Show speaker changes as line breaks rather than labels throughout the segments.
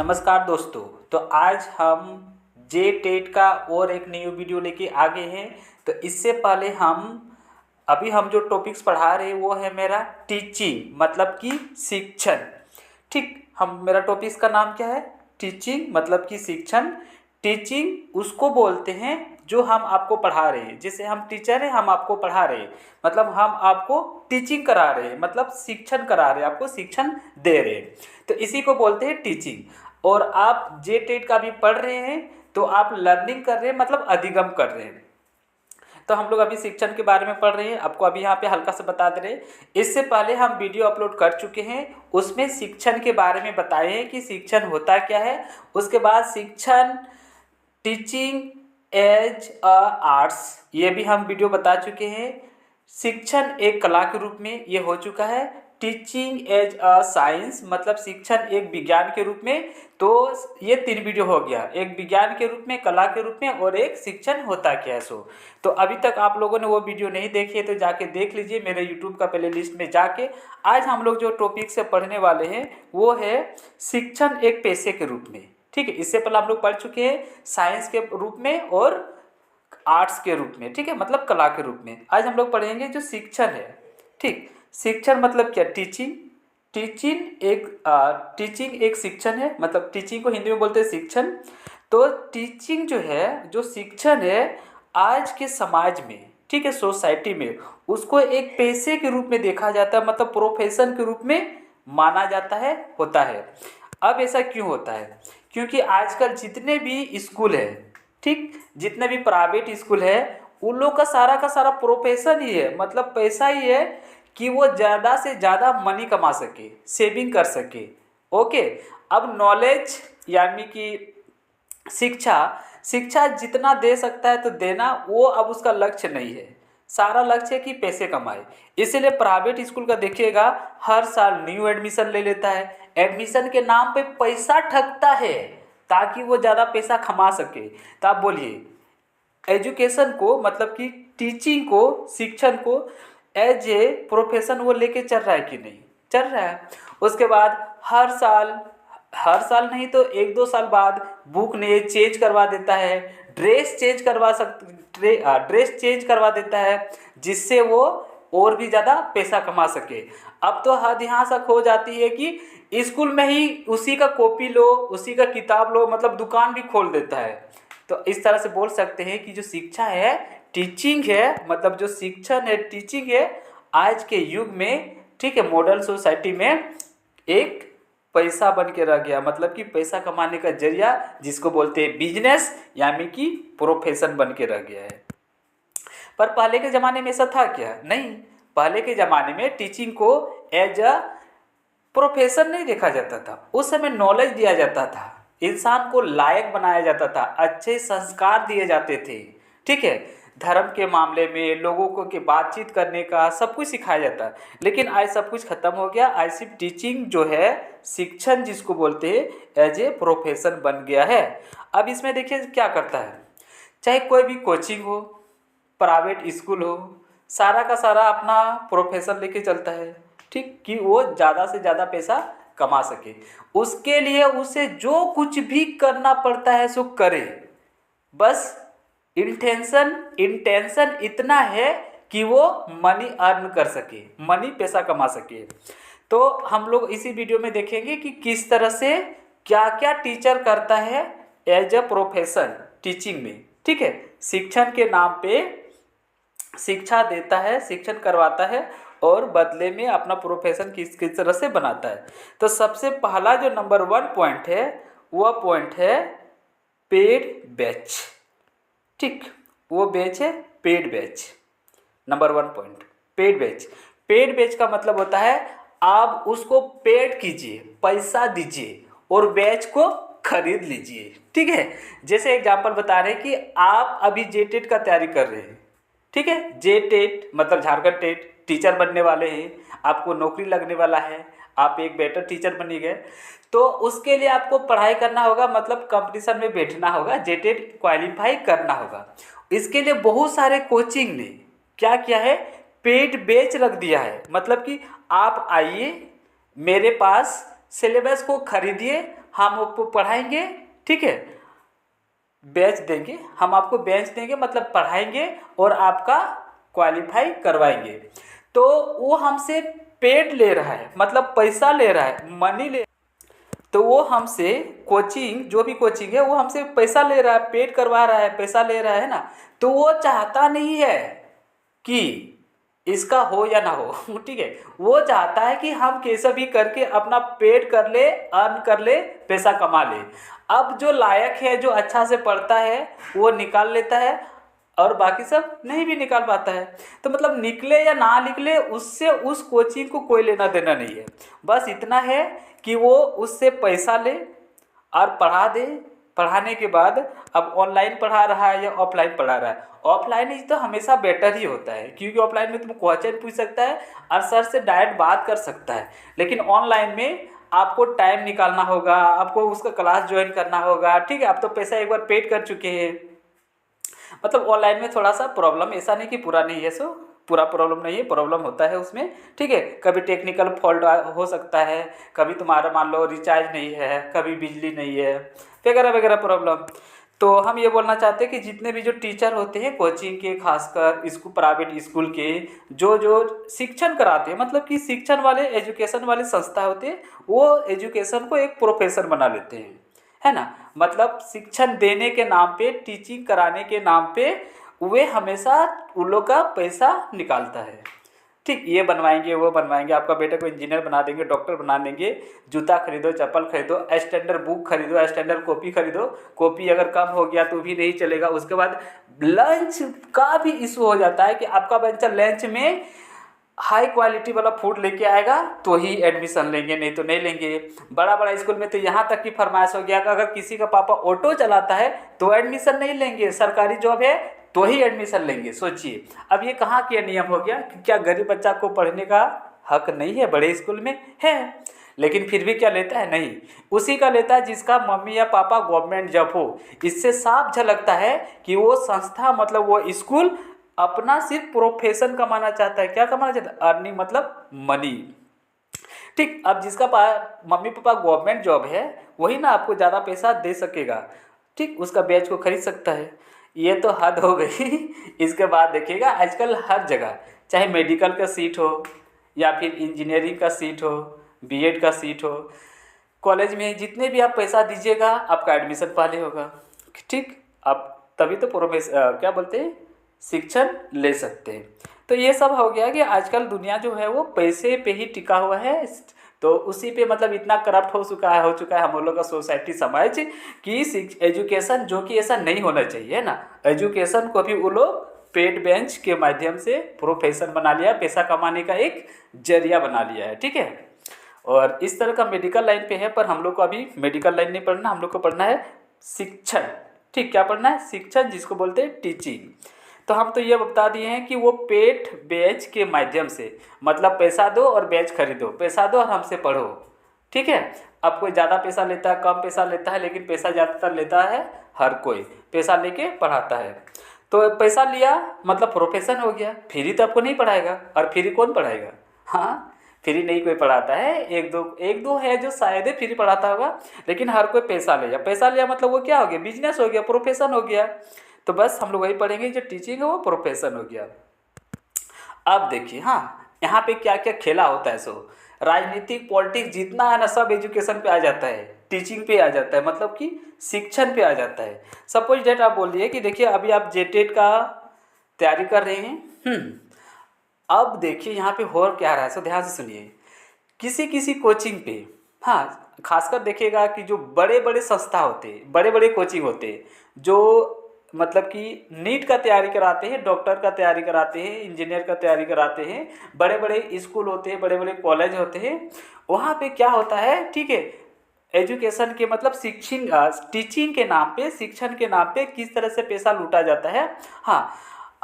नमस्कार दोस्तों। तो आज हम जे टेट का और एक न्यू वीडियो लेके आ गए हैं। तो इससे पहले हम जो टॉपिक्स पढ़ा रहे हैं वो है मेरा टीचिंग मतलब कि शिक्षण। ठीक, हम मेरा टॉपिक्स का नाम क्या है? टीचिंग मतलब कि शिक्षण। टीचिंग उसको बोलते हैं जो हम आपको पढ़ा रहे हैं। जैसे हम टीचर हैं, हम आपको पढ़ा रहे हैं, मतलब हम आपको टीचिंग करा रहे हैं, मतलब शिक्षण करा रहे हैं, आपको शिक्षण दे रहे हैं। तो इसी को बोलते हैं टीचिंग। और आप जे टेट का भी पढ़ रहे हैं तो आप लर्निंग कर रहे हैं, मतलब अधिगम कर रहे हैं। तो हम लोग अभी शिक्षण के बारे में पढ़ रहे हैं, आपको अभी यहाँ पे हल्का सा बता दे रहे हैं। इससे पहले हम वीडियो अपलोड कर चुके हैं, उसमें शिक्षण के बारे में बताए हैं कि शिक्षण होता क्या है। उसके बाद शिक्षण टीचिंग एज अ आर्ट्स, ये भी हम वीडियो बता चुके हैं। शिक्षण एक कला के रूप में ये हो चुका है। टीचिंग एज अ साइंस मतलब शिक्षण एक विज्ञान के रूप में। तो ये 3 वीडियो हो गया, एक विज्ञान के रूप में, कला के रूप में, और एक शिक्षण होता क्या है सो। तो अभी तक आप लोगों ने वो वीडियो नहीं देखी है तो जाके देख लीजिए मेरे यूट्यूब का प्ले लिस्ट में जाके। आज हम लोग जो टॉपिक से पढ़ने वाले हैं वो है शिक्षण एक पेशे के रूप में। ठीक है, इससे पहले हम लोग पढ़ चुके हैं साइंस के रूप में और आर्ट्स के रूप में, ठीक है, मतलब कला के रूप में। आज हम लोग पढ़ेंगे जो शिक्षण है। ठीक, शिक्षण मतलब क्या? टीचिंग। टीचिंग एक शिक्षण है, मतलब टीचिंग को हिंदी में बोलते हैं शिक्षण। तो टीचिंग जो है, जो शिक्षण है, आज के समाज में, ठीक है, सोसाइटी में उसको एक पेशे के रूप में देखा जाता है, मतलब प्रोफेशन के रूप में माना जाता है, होता है। अब ऐसा क्यों होता है? क्योंकि आजकल जितने भी स्कूल है, ठीक, जितने भी प्राइवेट स्कूल है, उन लोग का सारा प्रोफेशन ही है, मतलब पैसा ही है कि वो ज़्यादा से ज़्यादा मनी कमा सके, सेविंग कर सके। ओके, अब नॉलेज यानी कि शिक्षा शिक्षा जितना दे सकता है तो देना, वो अब उसका लक्ष्य नहीं है। सारा लक्ष्य है कि पैसे कमाए। इसीलिए प्राइवेट स्कूल का देखिएगा, हर साल न्यू एडमिशन ले लेता है, एडमिशन के नाम पे पैसा ठगता है ताकि वो ज़्यादा पैसा कमा सके। तो आप बोलिए, एजुकेशन को मतलब कि टीचिंग को, शिक्षण को एज ए प्रोफेशन वो लेके चल रहा है कि नहीं? चल रहा है। उसके बाद हर साल नहीं तो 1-2 साल बाद बुक ने चेंज करवा देता है, ड्रेस चेंज करवा देता है, जिससे वो और भी ज़्यादा पैसा कमा सके। अब तो हद यहाँ तक हो जाती है कि स्कूल में ही उसी का कॉपी लो, उसी का किताब लो, मतलब दुकान भी खोल देता है। तो इस तरह से बोल सकते हैं कि जो शिक्षा है, टीचिंग है, मतलब जो शिक्षण है, टीचिंग है, आज के युग में, ठीक है, मॉडर्न सोसाइटी में एक पैसा बन के रह गया, मतलब कि पैसा कमाने का जरिया, जिसको बोलते हैं बिजनेस, यानी कि प्रोफेशन बन के रह गया है। पर पहले के ज़माने में ऐसा था क्या? नहीं। पहले के ज़माने में टीचिंग को एज अ प्रोफेशन नहीं देखा जाता था। उस समय नॉलेज दिया जाता था, इंसान को लायक बनाया जाता था, अच्छे संस्कार दिए जाते थे, ठीक है, धर्म के मामले में लोगों को के बातचीत करने का सब कुछ सिखाया जाता है। लेकिन आज सब कुछ खत्म हो गया। आज सिर्फ टीचिंग जो है, शिक्षण जिसको बोलते हैं, एज ए प्रोफेशन बन गया है। अब इसमें देखिए क्या करता है, चाहे कोई भी कोचिंग हो, प्राइवेट स्कूल हो, सारा का सारा अपना प्रोफेशन लेके चलता है, ठीक, कि वो ज़्यादा से ज़्यादा पैसा कमा सके। उसके लिए उसे जो कुछ भी करना पड़ता है सो करे, बस इंटेंशन इतना है कि वो मनी अर्न कर सके, मनी पैसा कमा सके। तो हम लोग इसी वीडियो में देखेंगे कि किस तरह से क्या क्या टीचर करता है एज अ प्रोफेशन टीचिंग में, ठीक है, शिक्षण के नाम पे शिक्षा देता है, शिक्षण करवाता है, और बदले में अपना प्रोफेशन किस किस तरह से बनाता है। तो सबसे पहला जो नंबर 1 पॉइंट है, वह पॉइंट है पेड बैच। ठीक, वो बैच है paid batch. Number 1 point paid batch. Paid batch का मतलब होता है आप उसको पेड कीजिए, पैसा दीजिए और बैच को खरीद लीजिए, ठीक है। जैसे एग्जांपल बता रहे हैं कि आप अभी जे टेट का तैयारी कर रहे हैं, ठीक है, जे टेट मतलब झारखंड टेट, टीचर बनने वाले हैं, आपको नौकरी लगने वाला है, आप एक बेटर टीचर बन गए, तो उसके लिए आपको पढ़ाई करना होगा, मतलब कंपटीशन में बैठना होगा, जे टेट क्वालिफाई करना होगा। इसके लिए बहुत सारे कोचिंग ने क्या किया है, पेड बैच रख दिया है, मतलब कि आप आइए मेरे पास, सिलेबस को खरीदिए, हम आपको पढ़ाएंगे, ठीक है, बैच देंगे, हम आपको बैच देंगे मतलब पढ़ाएंगे और आपका क्वालिफाई करवाएंगे। तो वो हमसे पेड ले रहा है, मतलब पैसा ले रहा है, मनी ले, तो वो हमसे कोचिंग, जो भी कोचिंग है वो हमसे पैसा ले रहा है, पेड करवा रहा है, पैसा ले रहा है ना। तो वो चाहता नहीं है कि इसका हो या ना हो ठीक है, वो चाहता है कि हम कैसे भी करके अपना पेड कर ले, अर्न कर ले, पैसा कमा ले। अब जो लायक है, जो अच्छा से पढ़ता है वो निकाल लेता है और बाकी सब नहीं भी निकाल पाता है। तो मतलब निकले या ना निकले उससे उस कोचिंग को कोई लेना देना नहीं है। बस इतना है कि वो उससे पैसा ले और पढ़ा दे। पढ़ाने के बाद अब ऑनलाइन पढ़ा रहा है या ऑफलाइन पढ़ा रहा है, ऑफलाइन ही तो हमेशा बेटर ही होता है, क्योंकि ऑफलाइन में तुम क्वेश्चन पूछ सकता है और सर से डायरेक्ट बात कर सकता है। लेकिन ऑनलाइन में आपको टाइम निकालना होगा, आपको उसका क्लास ज्वाइन करना होगा, ठीक है। आप तो पैसा एक बार पेड कर चुके हैं। मतलब ऑनलाइन में थोड़ा सा प्रॉब्लम, ऐसा नहीं कि पूरा नहीं है, सो पूरा प्रॉब्लम नहीं है, प्रॉब्लम होता है उसमें, ठीक है। कभी टेक्निकल फॉल्ट हो सकता है, कभी तुम्हारा मान लो रिचार्ज नहीं है, कभी बिजली नहीं है, वगैरह वगैरह प्रॉब्लम। तो हम ये बोलना चाहते हैं कि जितने भी जो टीचर होते हैं कोचिंग के, खासकर स्कूल, प्राइवेट स्कूल के, जो जो शिक्षण कराते हैं, मतलब कि शिक्षण वाले, एजुकेशन वाले संस्था होते हैं, वो एजुकेशन को एक प्रोफेशन बना लेते हैं, है ना। मतलब शिक्षण देने के नाम पे, टीचिंग कराने के नाम पे वे हमेशा उन लोग का पैसा निकालता है, ठीक। ये बनवाएंगे, वो बनवाएंगे, आपका बेटे को इंजीनियर बना देंगे, डॉक्टर बना देंगे, जूता खरीदो, चप्पल खरीदो, स्टैंडर्ड बुक खरीदो, स्टैंडर्ड कॉपी खरीदो, कॉपी अगर कम हो गया तो भी नहीं चलेगा। उसके बाद लंच का भी इशू हो जाता है कि आपका बच्चा लंच में हाई क्वालिटी वाला फूड लेके आएगा तो ही एडमिशन लेंगे, नहीं तो नहीं लेंगे। बड़ा बड़ा स्कूल में तो यहाँ तक की फरमाइश हो गया कि अगर किसी का पापा ऑटो चलाता है तो एडमिशन नहीं लेंगे, सरकारी जॉब है तो ही एडमिशन लेंगे। सोचिए, अब ये कहाँ के नियम हो गया कि क्या गरीब बच्चा को पढ़ने का हक नहीं है? बड़े स्कूल में है, लेकिन फिर भी क्या लेता है? नहीं, उसी का लेता है जिसका मम्मी या पापा गवर्नमेंट जॉब हो। इससे साफ झलकता है कि वो संस्था, मतलब वो स्कूल अपना सिर्फ प्रोफेशन कमाना चाहता है। क्या कमाना चाहता है? अर्निंग, मतलब मनी, ठीक। अब जिसका मम्मी पापा गवर्नमेंट जॉब है वही ना आपको ज़्यादा पैसा दे सकेगा, ठीक, उसका बैच को खरीद सकता है। ये तो हद हो गई इसके बाद देखिएगा आजकल हर जगह, चाहे मेडिकल का सीट हो या फिर इंजीनियरिंग का सीट हो, बीएड का सीट हो, कॉलेज में जितने भी आप पैसा दीजिएगा आपका एडमिशन पहले होगा, ठीक। आप तभी तो क्या बोलते हैं, शिक्षण ले सकते हैं। तो ये सब हो गया कि आजकल दुनिया जो है वो पैसे पे ही टिका हुआ है। तो उसी पे मतलब इतना करप्ट हो चुका है हम लोग का सोसाइटी, समाज, कि एजुकेशन, जो कि ऐसा नहीं होना चाहिए ना, एजुकेशन को भी वो लोग पेड बेंच के माध्यम से प्रोफेशन बना लिया, पैसा कमाने का एक जरिया बना लिया है, ठीक है। और इस तरह का मेडिकल लाइन पे है, पर हम लोग को अभी मेडिकल लाइन नहीं पढ़ना, हम लोग को पढ़ना है शिक्षण, ठीक। क्या पढ़ना है? शिक्षण, जिसको बोलते हैं टीचिंग। तो हम तो ये बता दिए हैं कि वो पेड बैच के माध्यम से, मतलब पैसा दो और बैच खरीदो, पैसा दो और हमसे पढ़ो, ठीक है। अब कोई ज़्यादा पैसा लेता है, कम पैसा लेता है, लेकिन पैसा ज़्यादातर लेता है हर कोई, पैसा लेके पढ़ाता है। तो पैसा लिया मतलब प्रोफेशन हो गया, फ्री तो आपको नहीं पढ़ाएगा, और फ्री कौन पढ़ाएगा? हाँ, फ्री नहीं कोई पढ़ाता है, एक दो है जो शायद फ्री पढ़ाता होगा, लेकिन हर कोई पैसा लिया। पैसा लिया मतलब वो क्या हो गया? बिजनेस हो गया, प्रोफेशन हो गया। तो बस हम लोग वही पढ़ेंगे, जो टीचिंग है वो प्रोफेशन हो गया। अब देखिए, हाँ, यहाँ पे क्या क्या खेला होता है। सो राजनीतिक, पॉलिटिक्स जितना है ना, सब एजुकेशन पे आ जाता है, टीचिंग पे आ जाता है, मतलब कि शिक्षण पे आ जाता है। सपोज डेट आप बोलिए कि देखिए अभी आप जेटेट का तैयारी कर रहे हैं, अब देखिए यहाँ पे हो क्या रहा है, सो ध्यान से सुनिए। किसी किसी कोचिंग पे, हाँ, खासकर देखिएगा कि जो बड़े बड़े संस्था होते हैं, बड़े बड़े कोचिंग होते हैं, जो मतलब कि नीट का तैयारी कराते हैं, डॉक्टर का तैयारी कराते हैं, इंजीनियर का तैयारी कराते हैं, बड़े बड़े स्कूल होते हैं, बड़े बड़े कॉलेज होते हैं, वहाँ पे क्या होता है, ठीक है, एजुकेशन के मतलब टीचिंग के नाम पे, शिक्षण के नाम पे किस तरह से पैसा लूटा जाता है। हाँ,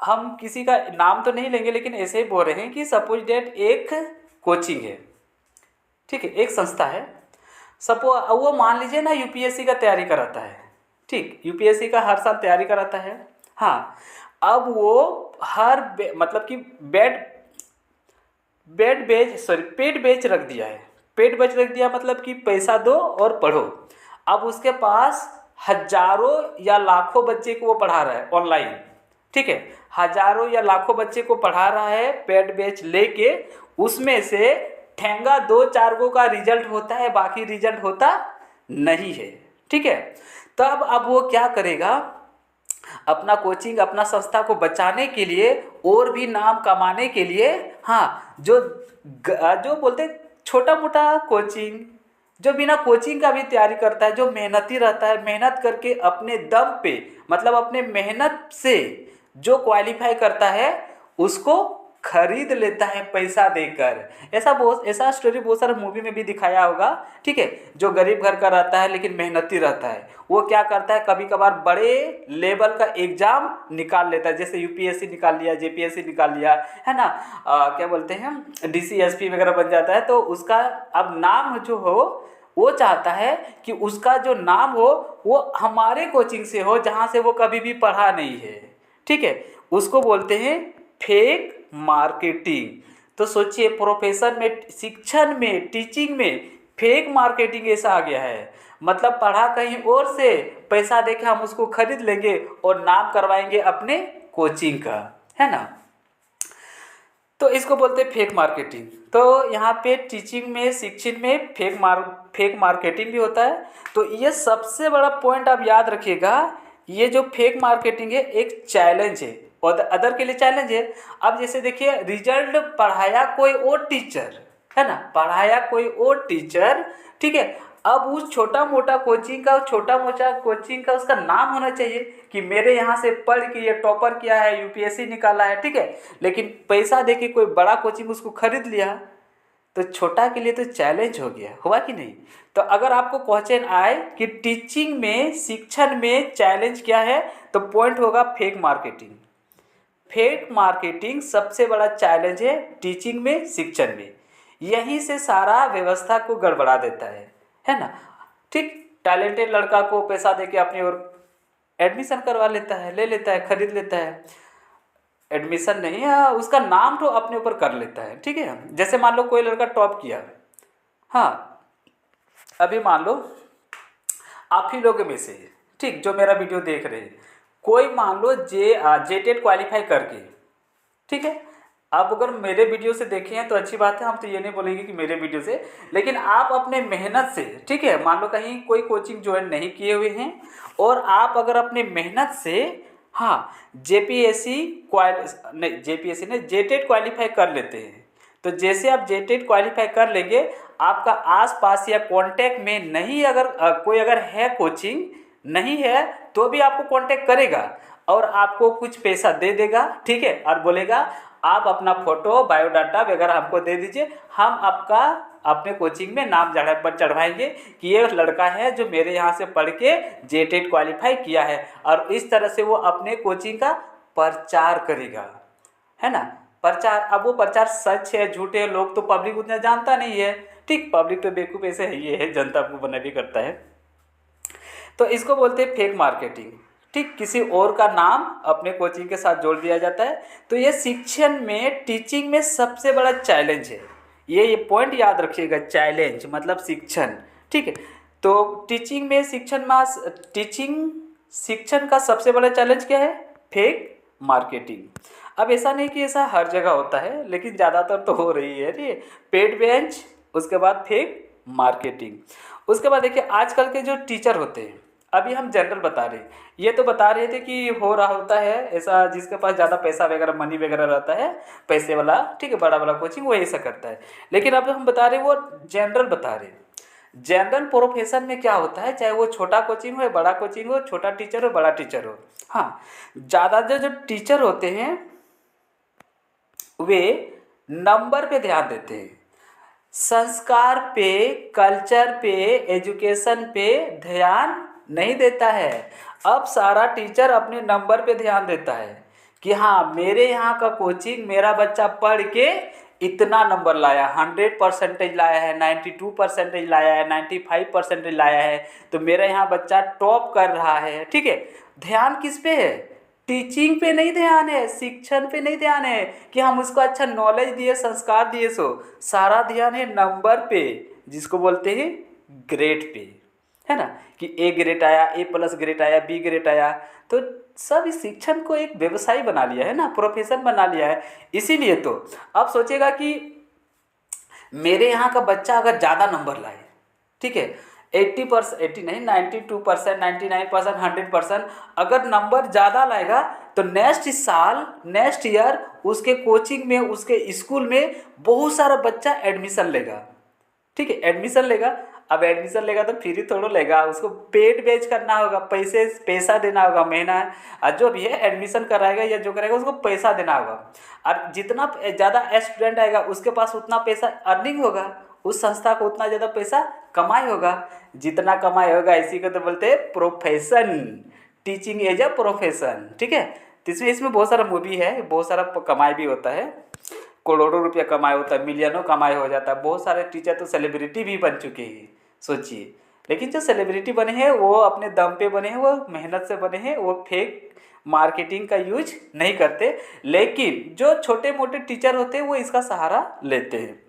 हम किसी का नाम तो नहीं लेंगे, लेकिन ऐसे ही बोल रहे हैं कि सपोज डेट एक कोचिंग है, ठीक है, एक संस्था है, सपोज वो मान लीजिए ना यूपीएससी का तैयारी कराता है, ठीक, यूपीएससी का हर साल तैयारी कराता है। हाँ, अब वो मतलब कि पेड बैच रख दिया है। पेड बैच रख दिया मतलब कि पैसा दो और पढ़ो। अब उसके पास हजारों या लाखों बच्चे को वो पढ़ा रहा है ऑनलाइन, ठीक है, हजारों या लाखों बच्चे को पढ़ा रहा है पेड बैच लेके, उसमें से ठेंगा 2-4 गो का रिजल्ट होता है, बाकी रिजल्ट होता नहीं है, ठीक है। तब अब वो क्या करेगा, अपना कोचिंग अपना संस्था को बचाने के लिए और भी नाम कमाने के लिए, हाँ, जो बोलते छोटा मोटा कोचिंग, जो बिना कोचिंग का भी तैयारी करता है, जो मेहनती रहता है, मेहनत करके अपने दम पे, मतलब अपने मेहनत से जो क्वालिफाई करता है उसको खरीद लेता है पैसा देकर। ऐसा स्टोरी बहुत सारे मूवी में भी दिखाया होगा, ठीक है। जो गरीब घर का रहता है लेकिन मेहनती रहता है, वो क्या करता है, कभी कभार बड़े लेवल का एग्जाम निकाल लेता है, जैसे यूपीएससी निकाल लिया, जेपीएससी निकाल लिया, है ना, क्या बोलते हैं, डीसीएसपी वगैरह बन जाता है। तो उसका अब नाम जो हो, वो चाहता है कि उसका जो नाम हो वो हमारे कोचिंग से हो, जहाँ से वो कभी भी पढ़ा नहीं है, ठीक है। उसको बोलते हैं फेक मार्केटिंग। तो सोचिए, प्रोफेशन में, शिक्षण में, टीचिंग में फेक मार्केटिंग ऐसा आ गया है, मतलब पढ़ा कहीं और से, पैसा देके हम उसको खरीद लेंगे और नाम करवाएंगे अपने कोचिंग का, है ना। तो इसको बोलते हैं फेक मार्केटिंग। तो यहाँ पे टीचिंग में, शिक्षण में फेक मार्केटिंग भी होता है। तो ये सबसे बड़ा पॉइंट आप याद रखिएगा, ये जो फेक मार्केटिंग है एक चैलेंज है और अदर के लिए चैलेंज है। अब जैसे देखिए, रिजल्ट पढ़ाया कोई और टीचर, है ना, पढ़ाया कोई और टीचर, ठीक है। अब उस छोटा मोटा कोचिंग का उसका नाम होना चाहिए कि मेरे यहाँ से पढ़ के ये टॉपर किया है, यूपीएससी निकाला है, ठीक है। लेकिन पैसा देके कोई बड़ा कोचिंग उसको खरीद लिया, तो छोटा के लिए तो चैलेंज हो गया, हुआ कि नहीं। तो अगर आपको क्वेश्चन आए कि टीचिंग में, शिक्षण में चैलेंज क्या है, तो पॉइंट होगा फेक मार्केटिंग। फेक मार्केटिंग सबसे बड़ा चैलेंज है टीचिंग में, शिक्षण में। यहीं से सारा व्यवस्था को गड़बड़ा देता है ना, ठीक। टैलेंटेड लड़का को पैसा देके अपनी ओर एडमिशन करवा लेता है, ले लेता है, खरीद लेता है, एडमिशन नहीं है, उसका नाम तो अपने ऊपर कर लेता है, ठीक है। जैसे मान लो कोई लड़का टॉप किया, हाँ, अभी मान लो आप ही लोगों में से, ठीक, जो मेरा वीडियो देख रहे हैं, कोई मान लो जेटेट क्वालिफाई करके, ठीक है। आप अगर मेरे वीडियो से देखे हैं तो अच्छी बात है, हम तो ये नहीं बोलेंगे कि मेरे वीडियो से, लेकिन आप अपने मेहनत से, ठीक है, मान लो कहीं कोई कोचिंग ज्वाइन नहीं किए हुए हैं और आप अगर अपने मेहनत से, हाँ, जेपीएससी ने जेटेट क्वालिफाई कर लेते हैं, तो जैसे आप जेटेट क्वालिफाई कर लेंगे, आपका आसपास या कांटेक्ट में नहीं, अगर कोई अगर है कोचिंग नहीं है तो भी आपको कांटेक्ट करेगा और आपको कुछ पैसा दे देगा, ठीक है, और बोलेगा आप अपना फोटो, बायोडाटा वगैरह हमको दे दीजिए, हम आपका अपने कोचिंग में नाम चढ़वाएंगे कि ये लड़का है जो मेरे यहाँ से पढ़ के जेटेट क्वालिफाई किया है, और इस तरह से वो अपने कोचिंग का प्रचार करेगा, है ना, प्रचार। अब वो प्रचार सच है झूठ है, लोग तो पब्लिक उतना जानता नहीं है, ठीक, पब्लिक तो बेवकूफ़ ऐसे है, ये है, जनता को बना भी करता है। तो इसको बोलते हैं फेक मार्केटिंग, ठीक, किसी और का नाम अपने कोचिंग के साथ जोड़ दिया जाता है। तो ये शिक्षण में, टीचिंग में सबसे बड़ा चैलेंज है, ये पॉइंट याद रखिएगा, चैलेंज मतलब शिक्षण, ठीक है। तो टीचिंग में, शिक्षण का सबसे बड़ा चैलेंज क्या है, फेक मार्केटिंग। अब ऐसा नहीं कि ऐसा हर जगह होता है, लेकिन ज़्यादातर तो हो रही है, ठीक है, पेड बेंच, उसके बाद फेक मार्केटिंग। उसके बाद देखिए आजकल के जो टीचर होते हैं, अभी हम जनरल बता रहे हैं, ये तो बता रहे थे कि हो रहा होता है ऐसा, जिसके पास ज़्यादा पैसा वगैरह, मनी वगैरह रहता है, पैसे वाला, ठीक है, बड़ा वाला कोचिंग, वो ऐसा करता है। लेकिन अब हम बता रहे हैं वो जनरल बता रहे हैं। जनरल प्रोफेशन में क्या होता है, चाहे वो छोटा कोचिंग हो, बड़ा कोचिंग हो, छोटा टीचर हो, बड़ा टीचर हो, हाँ, ज़्यादा जो टीचर होते हैं वे नंबर पे ध्यान देते हैं, संस्कार पे, कल्चर पे, एजुकेशन पे ध्यान नहीं देता है। अब सारा टीचर अपने नंबर पे ध्यान देता है कि हाँ, मेरे यहाँ का कोचिंग, मेरा बच्चा पढ़ के इतना नंबर लाया, 100% लाया है, 92% लाया है, 95% लाया है, तो मेरा यहाँ बच्चा टॉप कर रहा है, ठीक है। ध्यान किस पे है, टीचिंग पे नहीं ध्यान है, शिक्षण पे नहीं ध्यान है कि हम उसको अच्छा नॉलेज दिए, संस्कार दिए, सो सारा ध्यान है नंबर पे, जिसको बोलते हैं ग्रेड पे, है ना, कि ए ग्रेड आया, ए प्लस ग्रेड आया, बी ग्रेड आया। तो सब इस शिक्षण को एक व्यवसाय बना लिया है ना, प्रोफेशन बना लिया है। इसीलिए तो अब सोचेगा कि मेरे यहाँ का बच्चा अगर ज़्यादा नंबर लाए, ठीक है, 80%, 80 नहीं, 92%, 99%, 100%, अगर नंबर ज़्यादा लाएगा तो नेक्स्ट साल, नेक्स्ट ईयर उसके कोचिंग में, उसके स्कूल में बहुत सारा बच्चा एडमिशन लेगा। ठीक है, एडमिशन लेगा। अब एडमिशन लेगा तो फ्री थोड़ा लेगा, उसको पेड बेच करना होगा, पैसा देना होगा महीना। और जो भी है एडमिशन कराएगा या जो करेगा उसको पैसा देना होगा। और जितना ज़्यादा स्टूडेंट आएगा उसके पास उतना पैसा अर्निंग होगा, उस संस्था को उतना ज़्यादा पैसा कमाई होगा। जितना कमाई होगा, इसी को तो बोलते हैं profession, teaching as a profession. ठीक है, तो इसमें बहुत सारा मूवी है, बहुत सारा कमाई भी होता है, करोड़ों रुपया कमाई होता है, मिलियनों कमाई हो जाता है। बहुत सारे टीचर तो सेलिब्रिटी भी बन चुके हैं, सोचिए। लेकिन जो सेलिब्रिटी बने हैं वो अपने दम पे बने हैं, वो मेहनत से बने हैं, वो फेक मार्केटिंग का यूज नहीं करते। लेकिन जो छोटे मोटे टीचर होते हैं वो इसका सहारा लेते हैं।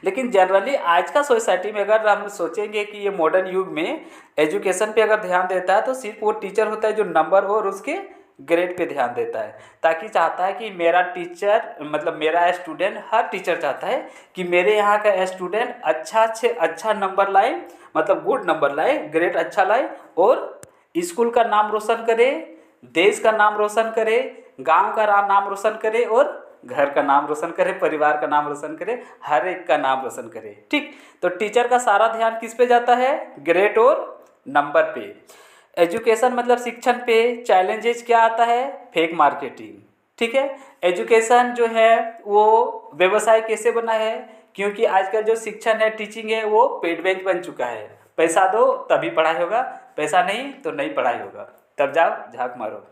लेकिन जनरली आज का सोसाइटी में अगर हम सोचेंगे कि ये मॉडर्न युग में एजुकेशन पे अगर ध्यान देता है तो सिर्फ वो टीचर होता है जो नंबर और उसके ग्रेड पे ध्यान देता है, ताकि चाहता है कि मेरा टीचर, मतलब मेरा स्टूडेंट, हर टीचर चाहता है कि मेरे यहाँ का स्टूडेंट अच्छा से अच्छा नंबर लाए, मतलब गुड नंबर लाए, ग्रेड अच्छा लाए, और स्कूल का नाम रोशन करे, देश का नाम रोशन करे, गांव का नाम रोशन करे, और घर का नाम रोशन करे, परिवार का नाम रोशन करे, हर एक का नाम रोशन करे। ठीक, तो टीचर का सारा ध्यान किस पे जाता है? ग्रेड और नंबर पे। एजुकेशन मतलब शिक्षण पे चैलेंजेस क्या आता है? Fake marketing. ठीक है, एजुकेशन जो है वो व्यवसाय कैसे बना है? क्योंकि आजकल जो शिक्षण है, टीचिंग है, वो पेड बेंच बन चुका है। पैसा दो तभी पढ़ाई होगा, पैसा नहीं तो नहीं पढ़ाई होगा, तब जाओ झाँक मारो।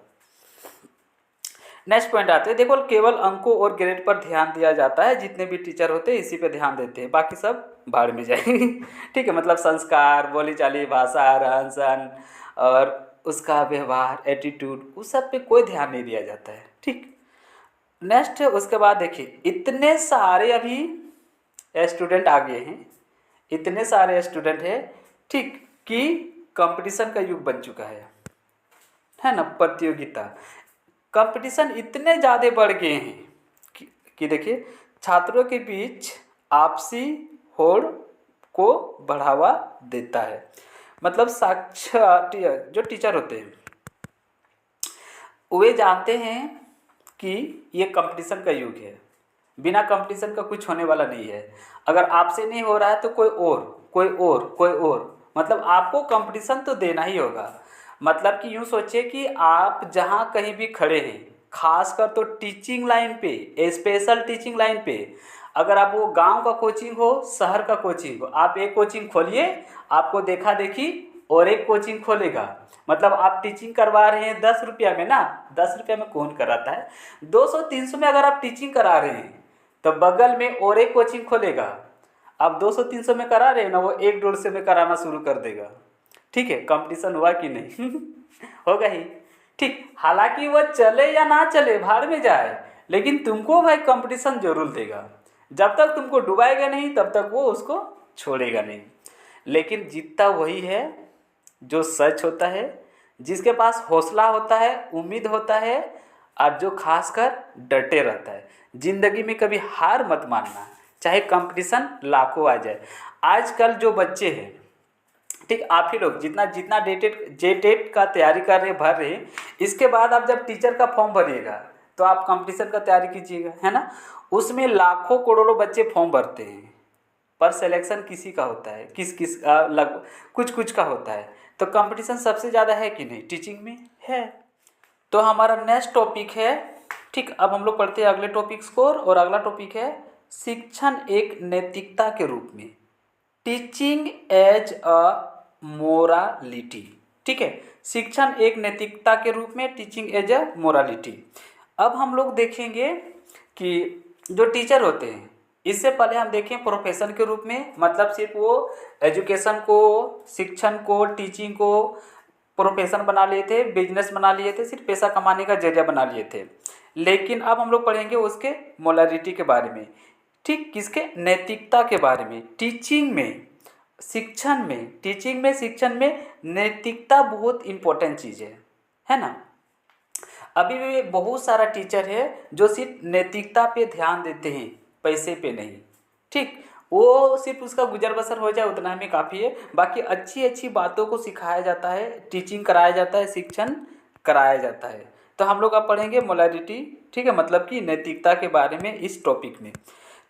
नेक्स्ट पॉइंट आते हैं, देखो केवल अंकों और ग्रेड पर ध्यान दिया जाता है, जितने भी टीचर होते हैं इसी पे ध्यान देते हैं, बाकी सब भाड़ में जाए। ठीक है, मतलब संस्कार, बोली चाली, भाषा, रहन सहन और उसका व्यवहार, एटीट्यूड, उस सब पे कोई ध्यान नहीं दिया जाता है। ठीक, नेक्स्ट उसके बाद देखिए, इतने सारे अभी स्टूडेंट आ गए हैं, इतने सारे स्टूडेंट हैं, ठीक, कि कंपटीशन का युग बन चुका है ना, प्रतियोगिता, कंपटीशन इतने ज़्यादा बढ़ गए हैं कि देखिए छात्रों के बीच आपसी होड़ को बढ़ावा देता है। मतलब साक्षात जो टीचर होते हैं वे जानते हैं कि ये कंपटीशन का युग है, बिना कंपटीशन का कुछ होने वाला नहीं है। अगर आपसे नहीं हो रहा है तो कोई और, मतलब आपको कंपटीशन तो देना ही होगा। मतलब कि यूँ सोचिए कि आप जहाँ कहीं भी खड़े हैं, खासकर तो टीचिंग लाइन पे, स्पेशल टीचिंग लाइन पे, अगर आप वो गांव का कोचिंग हो, शहर का कोचिंग हो, आप एक कोचिंग खोलिए, आपको देखा देखी और एक कोचिंग खोलेगा। मतलब आप टीचिंग करवा रहे हैं 10 रुपया में ना, 10 रुपया में कौन कराता है, 200-300 में अगर आप टीचिंग करा रहे हैं तो बगल में और एक कोचिंग खोलेगा। आप 200-300 में करा रहे हैं ना, वो 1-150 में कराना शुरू कर देगा। ठीक है, कंपटीशन हुआ कि नहीं? होगा ही। ठीक, हालांकि वो चले या ना चले, भाड़ में जाए, लेकिन तुमको भाई कंपटीशन जरूर देगा। जब तक तुमको डुबाएगा नहीं तब तक वो उसको छोड़ेगा नहीं। लेकिन जीतता वही है जो सच होता है, जिसके पास हौसला होता है, उम्मीद होता है, और जो खासकर डटे रहता है। जिंदगी में कभी हार मत मानना, चाहे कंपटीशन लाखों आ जाए। आजकल जो बच्चे हैं, ठीक, आप ही लोग जितना जितना जेटेट का तैयारी कर रहे हैं, भर रहे हैं, इसके बाद आप जब टीचर का फॉर्म भरिएगा तो आप कंपटीशन का तैयारी कीजिएगा, है ना। उसमें लाखों करोड़ों बच्चे फॉर्म भरते हैं, पर सिलेक्शन किसी का होता है, किस लग कुछ का होता है। तो कंपटीशन सबसे ज़्यादा है कि नहीं? टीचिंग में है। तो हमारा नेक्स्ट टॉपिक है, ठीक, अब हम लोग पढ़ते हैं अगले टॉपिक्स को, और अगला टॉपिक है शिक्षण एक नैतिकता के रूप में, टीचिंग एज अ मोरालिटी। ठीक है, शिक्षण एक नैतिकता के रूप में, टीचिंग एज अ मोरालिटी। अब हम लोग देखेंगे कि जो टीचर होते हैं, इससे पहले हम देखें प्रोफेशन के रूप में, मतलब सिर्फ वो एजुकेशन को, शिक्षण को, टीचिंग को प्रोफेशन बना लिए थे, बिजनेस बना लिए थे, सिर्फ पैसा कमाने का जरिया बना लिए थे। लेकिन अब हम लोग पढ़ेंगे उसके मोरालिटी के बारे में, ठीक, किसके? नैतिकता के बारे में। टीचिंग में शिक्षण में, टीचिंग में, शिक्षण में नैतिकता बहुत इम्पोर्टेंट चीज़ है ना। अभी भी बहुत सारा टीचर है जो सिर्फ नैतिकता पे ध्यान देते हैं, पैसे पे नहीं। ठीक, वो सिर्फ उसका गुजर बसर हो जाए उतना में काफ़ी है, बाकी अच्छी अच्छी बातों को सिखाया जाता है, टीचिंग कराया जाता है, शिक्षण कराया जाता है। तो हम लोग अब पढ़ेंगे मोरालिटी, ठीक है, मतलब कि नैतिकता के बारे में इस टॉपिक में।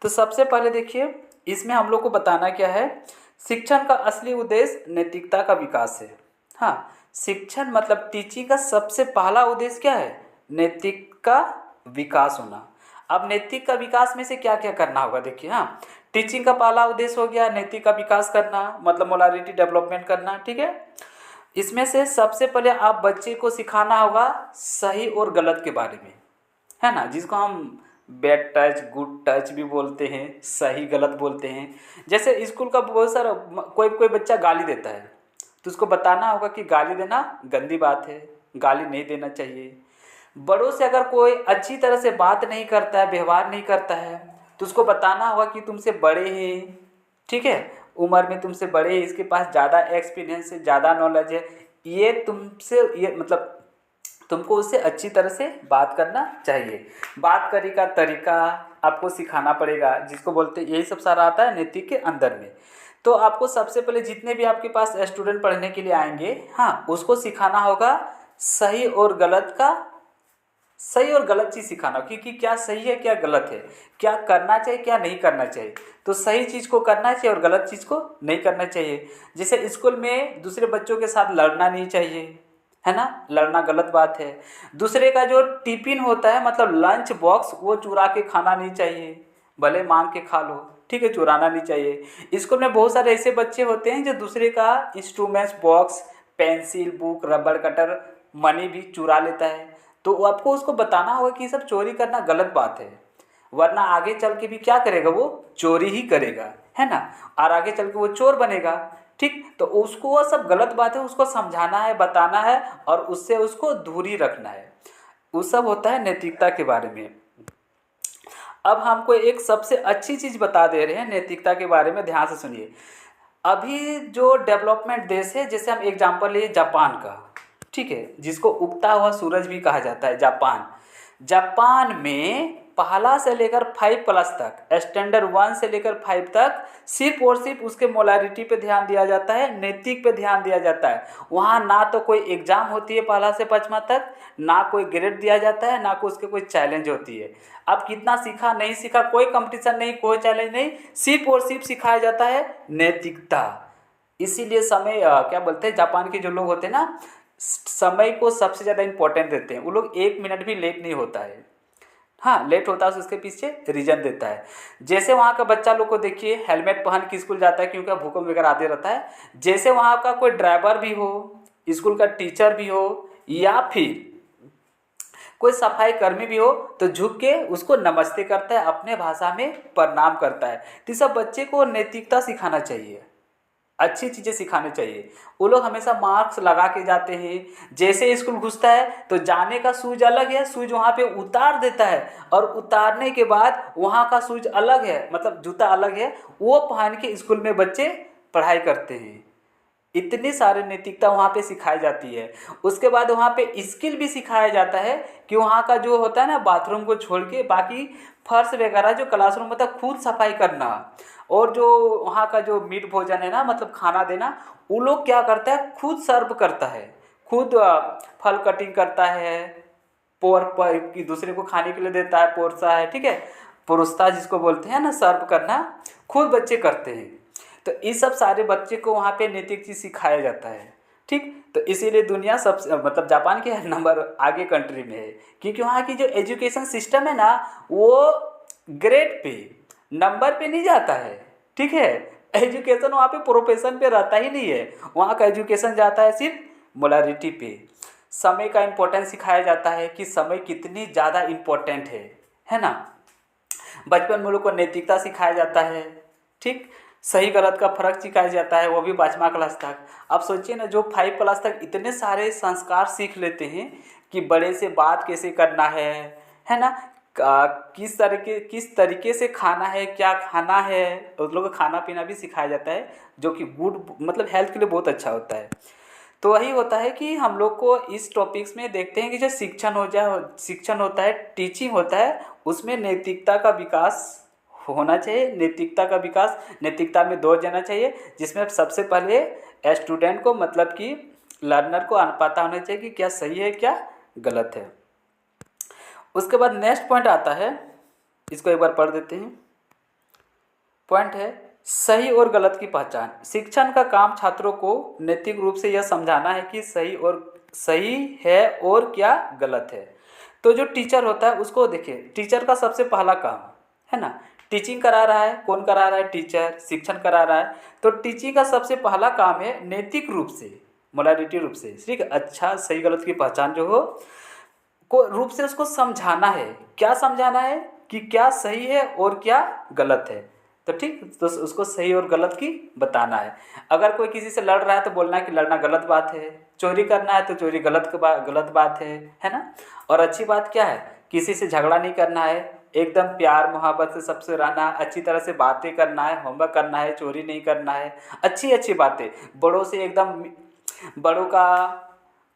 तो सबसे पहले देखिए, इसमें हम लोग को बताना क्या है, शिक्षण का असली उद्देश्य नैतिकता का विकास है। हाँ, शिक्षण मतलब टीचिंग का सबसे पहला उद्देश्य क्या है, नैतिक का विकास होना। अब नैतिक का विकास में से क्या क्या करना होगा देखिए। हाँ, टीचिंग का पहला उद्देश्य हो गया नैतिक का विकास करना, मतलब मोरालिटी डेवलपमेंट करना, ठीक है। इसमें से सबसे पहले आप बच्चे को सिखाना होगा सही और गलत के बारे में, है ना, जिसको हम बैड टच गुड टच भी बोलते हैं, सही गलत बोलते हैं। जैसे स्कूल का बहुत सारा कोई कोई बच्चा गाली देता है, तो उसको बताना होगा कि गाली देना गंदी बात है, गाली नहीं देना चाहिए। बड़ों से अगर कोई अच्छी तरह से बात नहीं करता है, व्यवहार नहीं करता है, तो उसको बताना होगा कि तुमसे बड़े हैं, ठीक है, उम्र में तुमसे बड़े हैं, इसके पास ज़्यादा एक्सपीरियंस है, ज़्यादा नॉलेज है, ये तुमसे ये मतलब तुमको उससे अच्छी तरह से बात करना चाहिए। बात करने का तरीका आपको सिखाना पड़ेगा, जिसको बोलते हैं, यही सब सारा आता है नैतिक के अंदर में। तो आपको सबसे पहले जितने भी आपके पास स्टूडेंट पढ़ने के लिए आएंगे, हाँ, उसको सिखाना होगा सही और गलत का, सही और गलत चीज़ सिखाना, क्योंकि क्या सही है क्या गलत है, क्या करना चाहिए क्या नहीं करना चाहिए। तो सही चीज़ को करना चाहिए और गलत चीज़ को नहीं करना चाहिए। जैसे स्कूल में दूसरे बच्चों के साथ लड़ना नहीं चाहिए, है ना, लड़ना गलत बात है। दूसरे का जो टिफिन होता है, मतलब लंच बॉक्स, वो चुरा के खाना नहीं चाहिए, भले मांग के खा लो, ठीक है, चुराना नहीं चाहिए। स्कूल में बहुत सारे ऐसे बच्चे होते हैं जो दूसरे का इंस्ट्रूमेंट्स बॉक्स, पेंसिल, बुक, रबड़ कटर, मनी भी चुरा लेता है। तो आपको उसको बताना होगा कि ये सब चोरी करना गलत बात है, वरना आगे चल के भी क्या करेगा, वो चोरी ही करेगा, है ना, और आगे चल के वो चोर बनेगा। ठीक, तो उसको वो सब गलत बात है, उसको समझाना है, बताना है, और उससे उसको दूरी रखना है। वो सब होता है नैतिकता के बारे में। अब हमको एक सबसे अच्छी चीज़ बता दे रहे हैं नैतिकता के बारे में, ध्यान से सुनिए। अभी जो डेवलपमेंट देश है, जैसे हम एग्जांपल लिए जापान का, ठीक है, जिसको उगता हुआ सूरज भी कहा जाता है, जापान। जापान में पहला से लेकर 5 क्लास तक, स्टैंडर्ड 1 से लेकर 5 तक सिर्फ और सिर्फ उसके मोरालिटी पे ध्यान दिया जाता है, नैतिक पे ध्यान दिया जाता है। वहाँ ना तो कोई एग्ज़ाम होती है पहला से 5वां तक, ना कोई ग्रेड दिया जाता है, ना कोई उसके कोई चैलेंज होती है। अब कितना सीखा नहीं सीखा, कोई कंपटीशन नहीं, कोई चैलेंज नहीं, सिर्फ और सिर्फ सिखाया जाता है नैतिकता। इसीलिए समय क्या बोलते हैं, जापान के जो लोग होते हैं ना, समय को सबसे ज़्यादा इंपॉर्टेंट देते हैं। वो लोग 1 मिनट भी लेट नहीं होता है, हाँ, लेट होता है तो उसके पीछे रीजन देता है। जैसे वहाँ का बच्चा लोग को देखिए, हेलमेट पहन के स्कूल जाता है क्योंकि भूकंप वगैरह आते रहता है। जैसे वहाँ का कोई ड्राइवर भी हो, स्कूल का टीचर भी हो, या फिर कोई सफाई कर्मी भी हो, तो झुक के उसको नमस्ते करता है, अपने भाषा में प्रणाम करता है। तो सब बच्चे को नैतिकता सिखाना चाहिए, अच्छी चीज़ें सिखानी चाहिए। वो लोग हमेशा मार्क्स लगा के जाते हैं। जैसे स्कूल घुसता है तो जाने का शूज अलग है, शूज वहाँ पे उतार देता है, और उतारने के बाद वहाँ का शूज अलग है, मतलब जूता अलग है, वो पहन के स्कूल में बच्चे पढ़ाई करते हैं। इतनी सारी नैतिकता वहाँ पे सिखाई जाती है। उसके बाद वहाँ पे स्किल भी सिखाया जाता है कि वहाँ का जो होता है ना, बाथरूम को छोड़ के बाकी फर्श वगैरह जो क्लासरूम होता है, खुद सफाई करना। और जो वहाँ का जो मीट भोजन है ना, मतलब खाना देना, वो लोग क्या करता है, खुद सर्व करता है, खुद फल कटिंग करता है, की दूसरे को खाने के लिए देता है, पोरसा है, ठीक है, परोसता जिसको बोलते हैं ना, सर्व करना खुद बच्चे करते हैं। तो इस सब सारे बच्चे को वहाँ पे नैतिक चीज़ सिखाया जाता है। ठीक, तो इसीलिए दुनिया सबसे मतलब जापान के नंबर आगे कंट्री में है, क्योंकि वहाँ की जो एजुकेशन सिस्टम है ना, वो ग्रेड पे, नंबर पे नहीं जाता है। ठीक है, एजुकेशन वहाँ पे प्रोफेशन पे रहता ही नहीं है, वहाँ का एजुकेशन जाता है सिर्फ मोरालिटी पे। समय का इम्पोर्टेंस सिखाया जाता है कि समय कितनी ज़्यादा इम्पोर्टेंट है ना। बचपन में लोग को नैतिकता सिखाया जाता है। ठीक, सही गलत का फर्क सिखाया जाता है, वो भी 5वां क्लास तक। अब सोचिए ना, जो 5 क्लास तक इतने सारे संस्कार सीख लेते हैं कि बड़े से बात कैसे करना है ना, किस तरीके से खाना है, क्या खाना है, उन लोगों को खाना पीना भी सिखाया जाता है, जो कि गुड मतलब हेल्थ के लिए बहुत अच्छा होता है। तो वही होता है कि हम लोग को इस टॉपिक्स में देखते हैं कि जो शिक्षण होता है, टीचिंग होता है, उसमें नैतिकता का विकास होना चाहिए। नैतिकता में 2 जाना चाहिए, जिसमें सबसे पहले स्टूडेंट को मतलब कि लर्नर को पता होना चाहिए कि क्या सही है क्या गलत है। उसके बाद नेक्स्ट पॉइंट आता है, इसको एक बार पढ़ देते हैं। पॉइंट है सही और गलत की पहचान। शिक्षण का काम छात्रों को नैतिक रूप से यह समझाना है कि सही है और क्या गलत है। तो जो टीचर होता है उसको देखिए, टीचर का सबसे पहला काम है ना, टीचिंग करा रहा है, कौन करा रहा है, टीचर शिक्षण करा रहा है। तो टीचिंग का सबसे पहला काम है नैतिक रूप से, मोरालिटी रूप से, ठीक है, अच्छा सही गलत की पहचान जो हो को रूप से उसको समझाना है। क्या समझाना है कि क्या सही है और क्या गलत है। तो ठीक, तो उसको सही और गलत की बताना है। अगर कोई किसी से लड़ रहा है तो बोलना है कि लड़ना गलत बात है, चोरी करना है तो चोरी गलत बात है ना। और अच्छी बात क्या है, किसी से झगड़ा नहीं करना है, एकदम प्यार मोहब्बत से सबसे रहना, अच्छी तरह से बातें करना है, होमवर्क करना है, चोरी नहीं करना है, अच्छी अच्छी बातें, बड़ों से एकदम, बड़ों का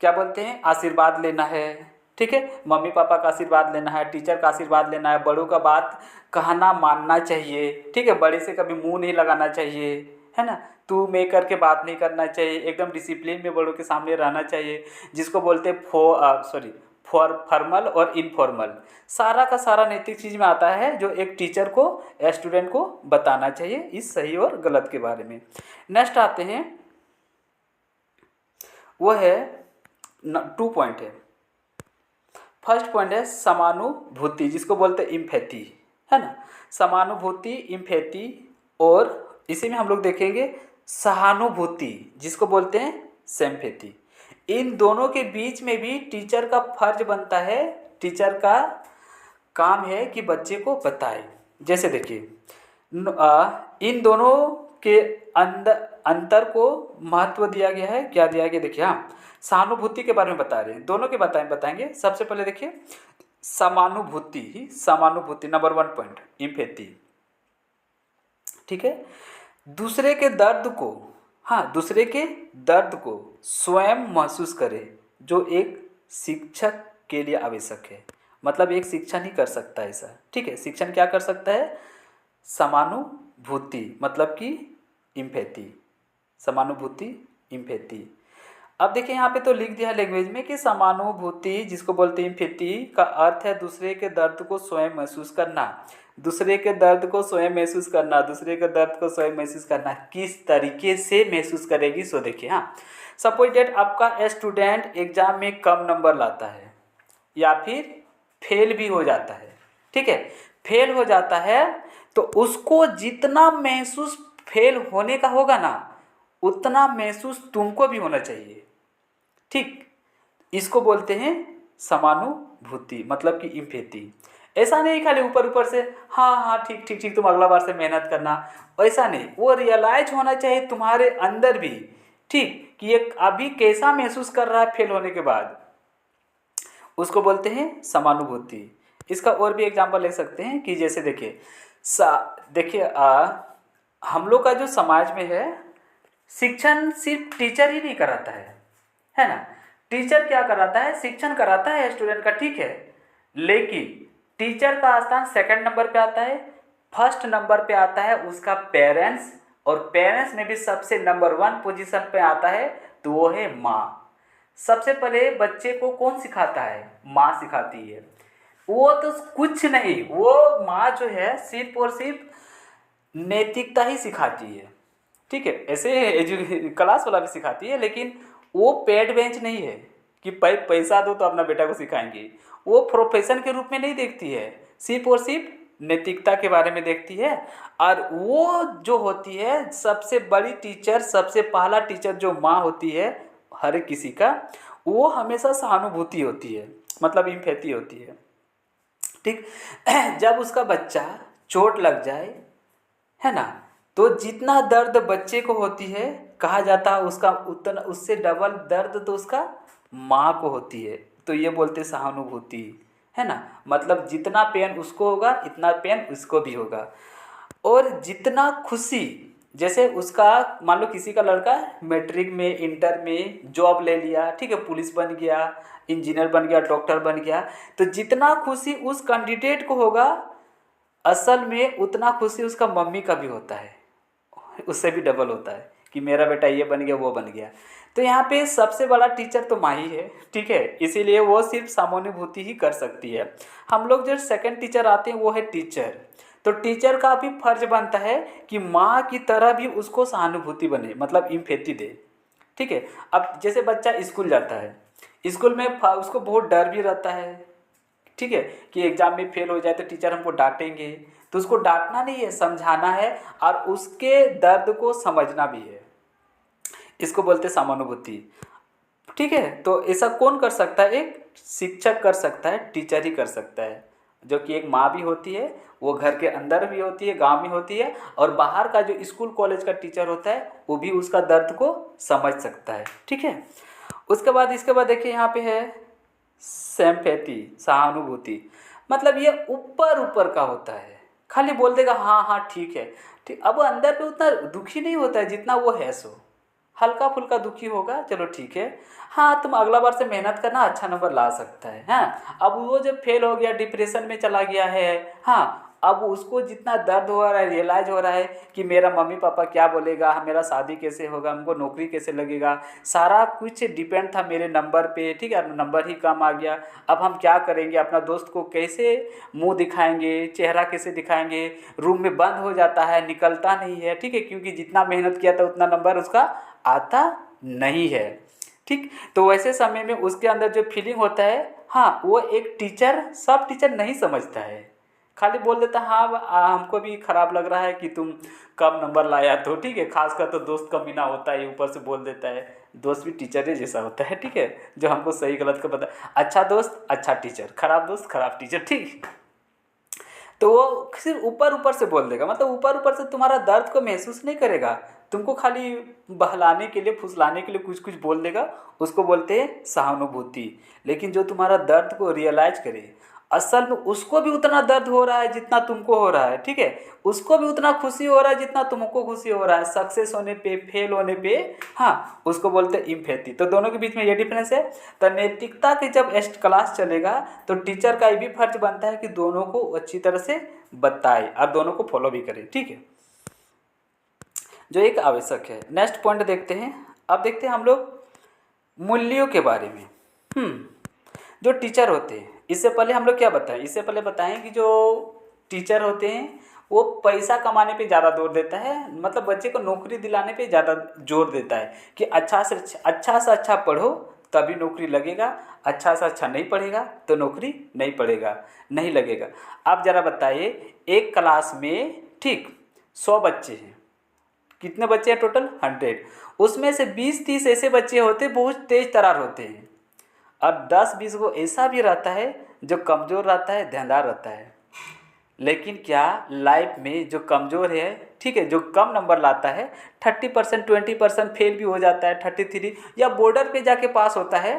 क्या बोलते हैं, आशीर्वाद लेना है, ठीक है, मम्मी पापा का आशीर्वाद लेना है, टीचर का आशीर्वाद लेना है, बड़ों का बात कहना मानना चाहिए, ठीक है, बड़े से कभी मुंह नहीं लगाना चाहिए, है ना, तू मैं करके बात नहीं करना चाहिए, एकदम डिसिप्लिन में बड़ों के सामने रहना चाहिए, जिसको बोलते हैं फॉर्मल और इनफॉर्मल। सारा का सारा नैतिक चीज़ में आता है जो एक टीचर को स्टूडेंट को बताना चाहिए इस सही और गलत के बारे में। नेक्स्ट आते हैं, वो है 2 पॉइंट है। फर्स्ट पॉइंट है समानुभूति, जिसको बोलते हैं इम्पैथी, है ना, समानुभूति, इम्पैथी, और इसी में हम लोग देखेंगे सहानुभूति, जिसको बोलते हैं सिंपैथी। इन दोनों के बीच में भी टीचर का फर्ज बनता है, टीचर का काम है कि बच्चे को बताए। जैसे देखिए इन दोनों के अंतर को महत्व दिया गया है, क्या दिया गया देखिए। हाँ, सहानुभूति के बारे में बता रहे हैं, दोनों के बताएंगे। सबसे पहले देखिए समानुभूति नंबर 1 पॉइंट, इम्पैथी, ठीक है, दूसरे के दर्द को स्वयं महसूस करे, जो एक शिक्षक के लिए आवश्यक है। मतलब एक शिक्षण ही कर सकता है ऐसा, ठीक है, शिक्षण क्या कर सकता है, समानुभूति मतलब कि इम्पैथी, समानुभूति इम्पैथी। अब देखिए यहाँ पे तो लिख दिया है लैंग्वेज में कि समानुभूति जिसको बोलते हैं इम्पैथी का अर्थ है दूसरे के दर्द को स्वयं महसूस करना, दूसरे के दर्द को स्वयं महसूस करना, दूसरे के दर्द को स्वयं महसूस करना। किस तरीके से महसूस करेगी सो देखिए। हाँ, सपोज डेट आपका स्टूडेंट एग्जाम में कम नंबर लाता है या फिर फेल भी हो जाता है, ठीक है, फेल हो जाता है तो उसको जितना महसूस फेल होने का होगा ना उतना महसूस तुमको भी होना चाहिए, ठीक, इसको बोलते हैं समानुभूति मतलब कि इम्पैथी। ऐसा नहीं खाली ऊपर ऊपर से हाँ ठीक ठीक ठीक तुम अगला बार से मेहनत करना, ऐसा नहीं, वो रियलाइज होना चाहिए तुम्हारे अंदर भी, ठीक, कि ये अभी कैसा महसूस कर रहा है फेल होने के बाद, उसको बोलते हैं समानुभूति। इसका और भी एग्जाम्पल ले सकते हैं कि जैसे देखिए हम लोग का जो समाज में है शिक्षण सिर्फ टीचर ही नहीं कराता है ना, टीचर क्या कराता है, शिक्षण कराता है स्टूडेंट का, ठीक है, लेकिन टीचर का स्थान 2nd नंबर पे आता है, 1st नंबर पे आता है उसका पेरेंट्स, और पेरेंट्स में भी सबसे नंबर 1 पोजीशन पे आता है तो वो है माँ। सबसे पहले बच्चे को कौन सिखाता है, माँ सिखाती है। वो तो कुछ नहीं, वो माँ जो है सिर्फ और सिर्फ नैतिकता ही सिखाती है, ठीक है, ऐसे क्लास वाला भी सिखाती है, लेकिन वो पेड बेंच नहीं है कि पैसा दो तो अपना बेटा को सिखाएंगे। वो प्रोफेशन के रूप में नहीं देखती है, सिर्फ और सिर्फ नैतिकता के बारे में देखती है। और वो जो होती है सबसे बड़ी टीचर, सबसे पहला टीचर जो माँ होती है हर किसी का, वो हमेशा सहानुभूति होती है मतलब इम्पैथी होती है, ठीक। जब उसका बच्चा चोट लग जाए, है ना, तो जितना दर्द बच्चे को होती है कहा जाता है उसका उतना उससे डबल दर्द तो उसका माँ को होती है, तो ये बोलते सहानुभूति, है ना। मतलब जितना पेन उसको होगा इतना पेन उसको भी होगा। और जितना खुशी, जैसे उसका मान लो किसी का लड़का मैट्रिक में इंटर में जॉब ले लिया, ठीक है, पुलिस बन गया, इंजीनियर बन गया, डॉक्टर बन गया, तो जितना खुशी उस कैंडिडेट को होगा असल में उतना खुशी उसका मम्मी का भी होता है, उससे भी डबल होता है कि मेरा बेटा ये बन गया वो बन गया। तो यहाँ पे सबसे बड़ा टीचर तो माँ ही है, ठीक है, इसीलिए वो सिर्फ सहानुभूति ही कर सकती है। हम लोग जो सेकंड टीचर आते हैं वो है टीचर। तो टीचर का भी फर्ज बनता है कि माँ की तरह भी उसको सहानुभूति बने, मतलब इम्पैथी दे, ठीक है। अब जैसे बच्चा स्कूल जाता है, स्कूल में उसको बहुत डर भी रहता है, ठीक है, कि एग्जाम में फेल हो जाए तो टीचर हमको डांटेंगे। तो उसको डांटना नहीं है, समझाना है और उसके दर्द को समझना भी है। इसको बोलते समानुभूति, ठीक है। तो ऐसा कौन कर सकता है? एक शिक्षक कर सकता है, टीचर ही कर सकता है, जो कि एक माँ भी होती है, वो घर के अंदर भी होती है, गांव में होती है, और बाहर का जो स्कूल कॉलेज का टीचर होता है वो भी उसका दर्द को समझ सकता है, ठीक है। उसके बाद इसके बाद देखिए यहाँ पे है सिंपैथी, सहानुभूति। मतलब ये ऊपर ऊपर का होता है, खाली बोल देगा हाँ हाँ ठीक है, ठीक। अब अंदर पे उतना दुखी नहीं होता है जितना वो है, सो हल्का फुल्का दुखी होगा, चलो ठीक है, हाँ तुम अगला बार से मेहनत करना, अच्छा नंबर ला सकता है। हाँ, अब वो जब फेल हो गया, डिप्रेशन में चला गया है, हाँ, अब उसको जितना दर्द हो रहा है, रियलाइज हो रहा है कि मेरा मम्मी पापा क्या बोलेगा, मेरा शादी कैसे होगा, हमको नौकरी कैसे लगेगा, सारा कुछ डिपेंड था मेरे नंबर पे, ठीक है, नंबर ही कम आ गया, अब हम क्या करेंगे, अपना दोस्त को कैसे मुंह दिखाएंगे, चेहरा कैसे दिखाएंगे, रूम में बंद हो जाता है, निकलता नहीं है, ठीक है, क्योंकि जितना मेहनत किया था उतना नंबर उसका आता नहीं है, ठीक। तो वैसे समय में उसके अंदर जो फीलिंग होता है, हाँ, वो एक टीचर, सब टीचर नहीं समझता है, खाली बोल देता हाँ हमको भी खराब लग रहा है कि तुम कम नंबर लाया, तो ठीक है, खासकर तो दोस्त कमीना होता है, ऊपर से बोल देता है, दोस्त भी टीचर ही जैसा होता है, ठीक है, जो हमको सही गलत का पता, अच्छा दोस्त अच्छा टीचर, खराब दोस्त खराब टीचर, ठीक। तो वो सिर्फ ऊपर ऊपर से बोल देगा, मतलब ऊपर ऊपर से तुम्हारा दर्द को महसूस नहीं करेगा, तुमको खाली बहलाने के लिए, फुसलाने के लिए कुछ कुछ बोल देगा, उसको बोलते हैं सहानुभूति। लेकिन जो तुम्हारा दर्द को रियलाइज करे, असल में उसको भी उतना दर्द हो रहा है जितना तुमको हो रहा है, ठीक है, उसको भी उतना खुशी हो रहा है जितना तुमको खुशी हो रहा है, सक्सेस होने पे, फेल होने पे, हाँ, उसको बोलते हैं इम्पैथी। तो दोनों के बीच में ये डिफरेंस है। तो नैतिकता की जब क्लास चलेगा तो टीचर का ये भी फर्ज बनता है कि दोनों को अच्छी तरह से बताए और दोनों को फॉलो भी करे, ठीक है, जो एक आवश्यक है। नेक्स्ट पॉइंट देखते हैं। अब देखते हैं हम लोग मूल्यों के बारे में। जो टीचर होते हैं, इससे पहले हम लोग क्या बताएं, इससे पहले बताएं कि जो टीचर होते हैं वो पैसा कमाने पे ज़्यादा जोर देता है, मतलब बच्चे को नौकरी दिलाने पे ज़्यादा जोर देता है कि अच्छा से अच्छा पढ़ो तभी नौकरी लगेगा, अच्छा से अच्छा नहीं पढ़ेगा तो नौकरी नहीं पड़ेगा, नहीं लगेगा। आप ज़रा बताइए, एक क्लास में ठीक 100 बच्चे हैं, कितने बच्चे हैं टोटल? 100। उसमें से 20-30 ऐसे बच्चे होते बहुत तेज तर्रार होते हैं, और 10-20 को ऐसा भी रहता है जो कमज़ोर रहता है, ध्यानदार रहता है। लेकिन क्या लाइफ में जो कमज़ोर है, ठीक है, जो कम नंबर लाता है, 30% 20% फेल भी हो जाता है, 33 या बॉर्डर पे जाके पास होता है,